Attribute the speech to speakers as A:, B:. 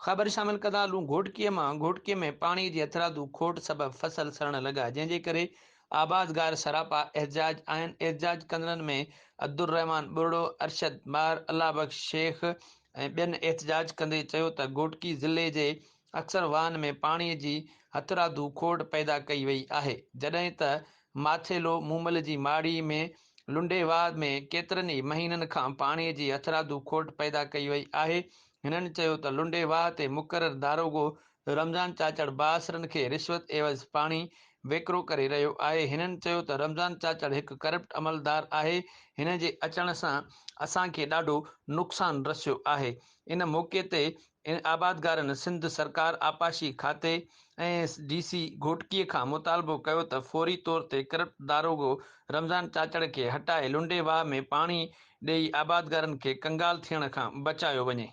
A: ख़बर शामिल कंदा हलूं घोटकीअ में पाणी जी हथरादू खोट सबबि फसल सड़ण लॻा, जंहिंजे करे आबादगार सरापा एहतजाज आहिनि। एहतजाज कंदड़नि में अब्दुर रहमान बुर्डो, अरशद मार, अल्लाह बख्श शेख ऐं ॿियनि एहतजाज कंदे चयो त घोटकी ज़िले जे अक्सर वाहन में पाणीअ जी हथरादू खोट पैदा कई वई आहे, जॾहिं त माथेलो मूमल जी माड़ी में लुंडेवाह में केतिरनि ई महीननि खां पाणीअ जी हथरादू खोट पैदा कई वई आहे। हिननि चयो त लुंडेवाह ते मुक़ररु दारोगो रमज़ान चाचड़ बासरनि खे रिश्वत एवज़ पाणी वेकिरो करे रहियो आहे। हिननि चयो त रमज़ान चाचड़ हिकु करप्ट अमलदार आहे। हिन जे अचण सां असांखे ॾाढो नुक़सानु रसियो आहे। इन मौक़े ते आबादगारनि सिंध सरकार, आपाशी खाते ऐं DC घोटकीअ खां मुतालबो कयो त फौरी तौर ते करप्ट दारोगो रमज़ान चाचड़ खे हटाए लुंडेवाह में पाणी ॾेई आबादगारनि खे कंगाल थियण खां बचायो वञे।